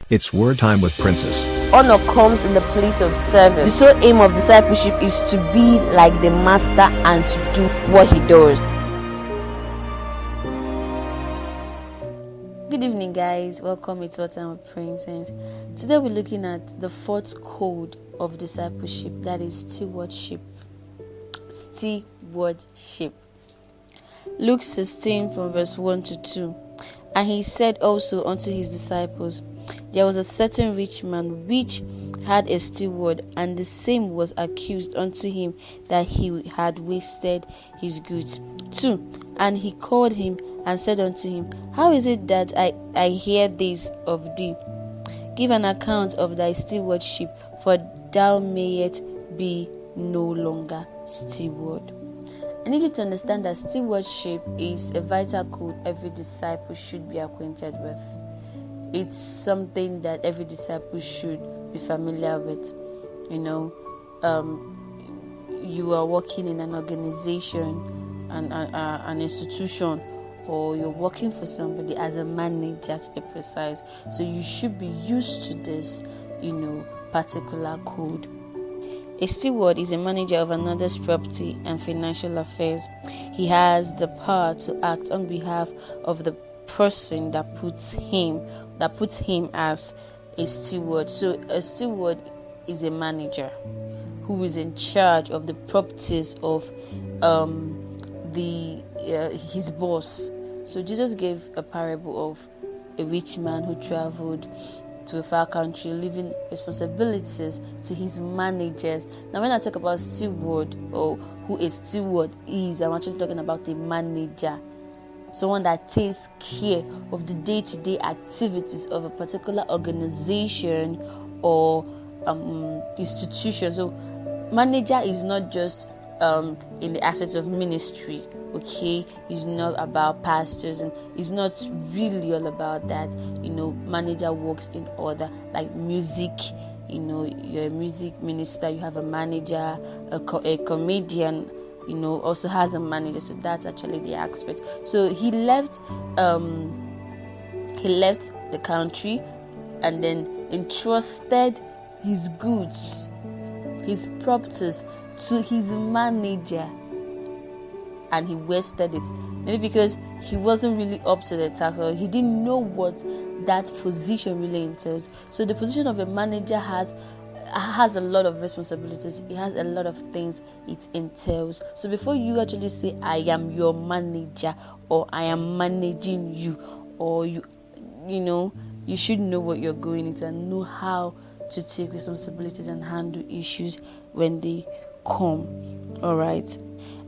It's Word Time with Princess. Honor comes in the place of service. The sole aim of discipleship is to be like the master and to do what he does. Good evening, guys. Welcome to Word Time with Princess. Today we're looking at the fourth code of discipleship, that is stewardship. Stewardship. Luke 16 from verse 1 to 2. And he said also unto his disciples, there was a certain rich man which had a steward, and the same was accused unto him that he had wasted his goods. 2. And he called him and said unto him, how is it that I hear this of thee? Give an account of thy stewardship, for thou mayest be no longer steward. I need you to understand that stewardship is a vital code every disciple should be acquainted with. It's something that every disciple should be familiar with. You are working in an organization, an institution, or you're working for somebody as a manager, to be precise. So you should be used to this, particular code. A steward is a manager of another's property and financial affairs. He has the power to act on behalf of the person that puts him as a steward. So a steward is a manager who is in charge of the properties of his boss. So Jesus gave a parable of a rich man who traveled to a far country, leaving responsibilities to his managers. Now, when I talk about steward, or who a steward is, I'm actually talking about a manager, someone that takes care of the day-to-day activities of a particular organization or institution. So, manager is not just in the aspect of ministry. Okay, it's not about pastors, and it's not really all about that. Manager works in order, like music. You're a music minister, you have a manager. A comedian, also has a manager. So that's actually the aspect. So he left the country and then entrusted his goods, his properties to his manager. And he wasted it, maybe because he wasn't really up to the task, or he didn't know what that position really entails. So the position of a manager has a lot of responsibilities. It has a lot of things it entails. So before you actually say I am your manager, or I am managing you, or you should know what you're going into and know how to take responsibilities and handle issues when they come. All right.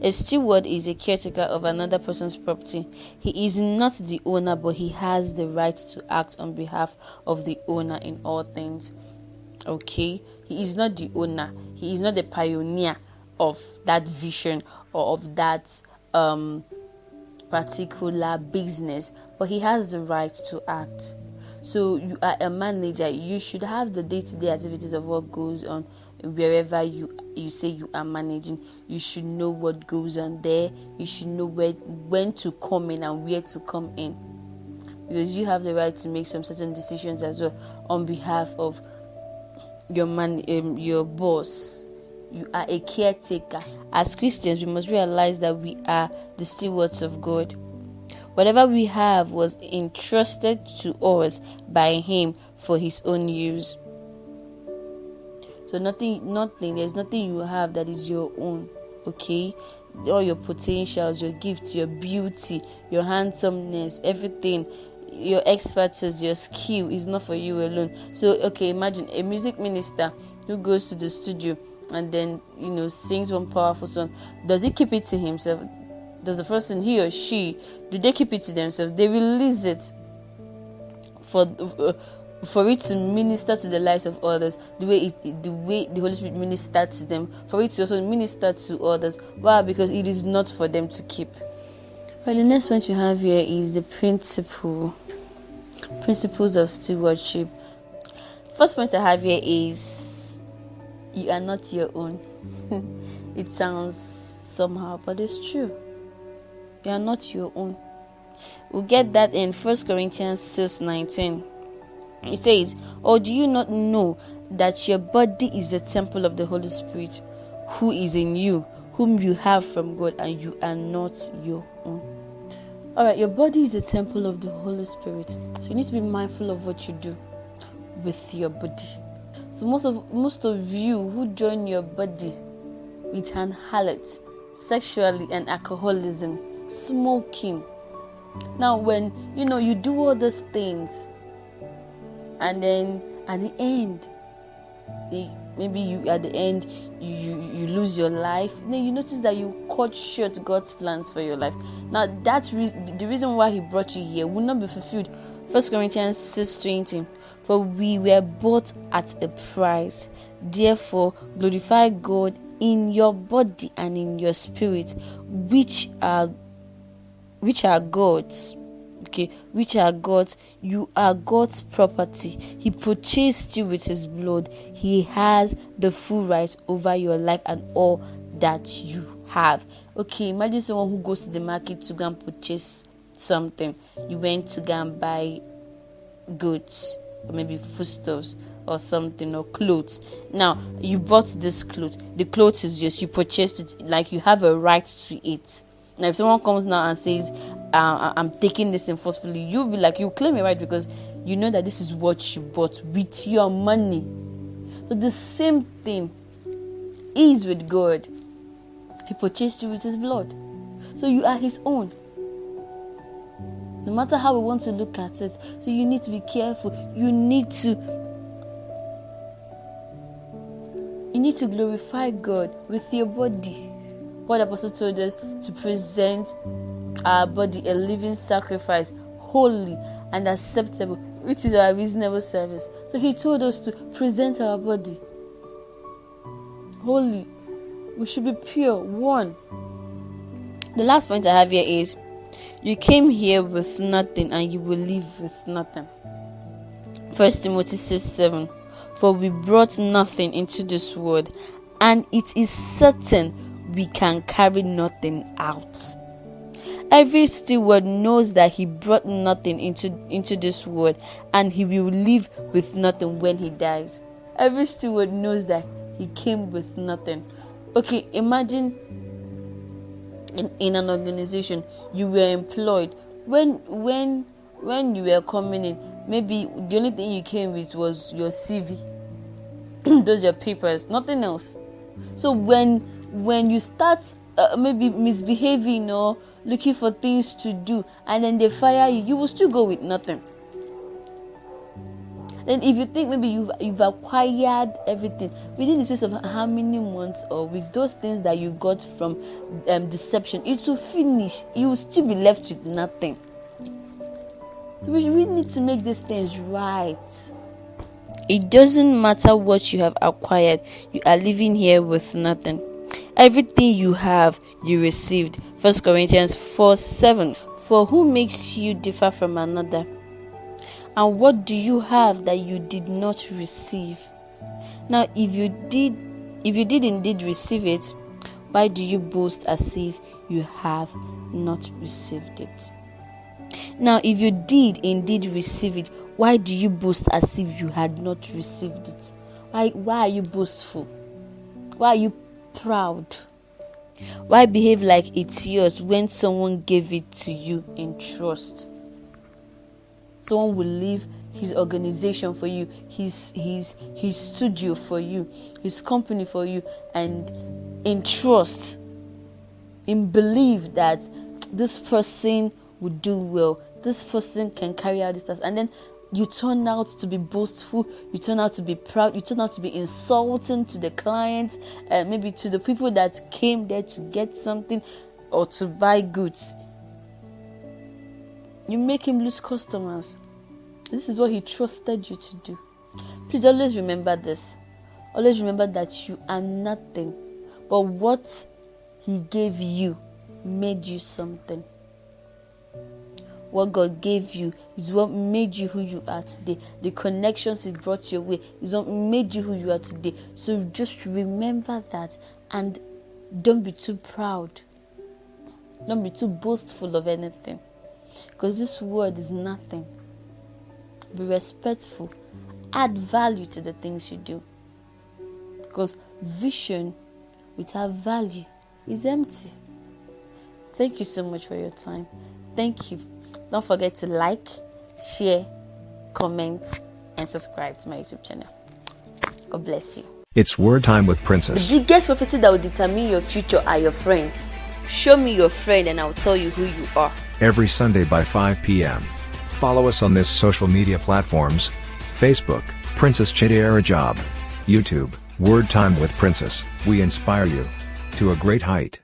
A steward is a caretaker of another person's property. He is not the owner, but he has the right to act on behalf of the owner in all things. Okay? He is not the owner. He is not the pioneer of that vision or of that particular business, but he has the right to act. So you are a manager. You should have the day-to-day activities of what goes on wherever you say you are managing. You should know what goes on there. You should know when to come in and where to come in, because you have the right to make some certain decisions as well on behalf of your boss. You are a caretaker. As Christians, we must realize that we are the stewards of God. Whatever we have was entrusted to us by Him for His own use. So there's nothing you have that is your own. Okay? All your potentials, your gifts, your beauty, your handsomeness, everything, your expertise, your skill is not for you alone. So, okay, imagine a music minister who goes to the studio and then, sings one powerful song. Does he keep it to himself? Does the person, he or she, do they keep it to themselves? They release it for it to minister to the lives of others, the way the Holy Spirit ministered to them, for it to also minister to others. Why? Because it is not for them to keep. So the next point you have here is the principles of stewardship. First point I have here is you are not your own. It sounds somehow, but it's true. You are not your own. We'll get that in 1 Corinthians 6:19. It says, or do you not know that your body is the temple of the Holy Spirit, who is in you, whom you have from God, and you are not your own? Alright, your body is the temple of the Holy Spirit. So you need to be mindful of what you do with your body. So most of you who join your body with an harlot, sexually and alcoholism, smoking. Now when you do all those things, and then at the end, maybe you lose your life, then you notice that you cut short God's plans for your life. Now that's the reason why He brought you here will not be fulfilled. 1 Corinthians 6:20, for we were bought at a price. Therefore glorify God in your body and in your spirit, which are God's. Okay, which are God's. You are God's property. He purchased you with His blood. He has the full right over your life and all that you have. Okay, imagine someone who goes to the market to go and purchase something. You went to go and buy goods, or maybe foodstuffs or something, or clothes. Now you bought this clothes. The clothes is yours. You purchased it, like you have a right to it. Now if someone comes now and says, I'm taking this in forcefully, you'll be like, you claim it right, because you know that this is what you bought with your money. So the same thing is with God. He purchased you with His blood, so you are His own, no matter how we want to look at it. So you need to be careful. You need to glorify God with your body. What the Apostle told us, to present our body a living sacrifice, holy and acceptable, which is our reasonable service. So He told us to present our body holy. We should be pure. One. The last point I have here is, you came here with nothing and you will leave with nothing. 1 Timothy 6:7, for we brought nothing into this world, and it is certain we can carry nothing out. Every steward knows that he brought nothing into this world, and he will leave with nothing when he dies. Every steward knows that he came with nothing. Okay, imagine in an organization you were employed. When you were coming in, maybe the only thing you came with was your CV. Those are your papers, nothing else. So when you start maybe misbehaving or looking for things to do, and then they fire you, you will still go with nothing. Then if you think maybe you've acquired everything within the space of how many months or weeks, those things that you got from deception, it will finish. You will still be left with nothing. So we need to make these things right. It doesn't matter what you have acquired, you are living here with nothing. Everything you have, you received. 1 Corinthians 4:7. For who makes you differ from another? And what do you have that you did not receive? Now, if you did indeed receive it, why do you boast as if you have not received it? Now, if you did indeed receive it, why do you boast as if you had not received it? Why are you boastful? Why are you proud? Why behave like it's yours when someone gave it to you in trust? Someone will leave his organization for you, his studio for you, his company for you, and in trust, in belief that this person will do well, this person can carry out this task, and then you turn out to be boastful, you turn out to be proud, you turn out to be insulting to the client, maybe to the people that came there to get something or to buy goods. You make him lose customers. This is what he trusted you to do. Please always remember this. Always remember that you are nothing, but what he gave you made you something. What God gave you is what made you who you are today. The connections He brought your way is what made you who you are today. So just remember that, and don't be too proud. Don't be too boastful of anything, because this world is nothing. be respectful, add value to the things you do. Because vision without value is empty. Thank you so much for your time. Thank you. Don't forget to like, share, comment, and subscribe to my YouTube channel. God bless you. It's Word Time with Princess. The biggest prophecy that will determine your future are your friends. Show me your friend and I'll tell you who you are. Every Sunday by 5 p.m. Follow us on this social media platforms: Facebook, Princess Chidiera Job; YouTube, Word Time with Princess. We inspire you to a great height.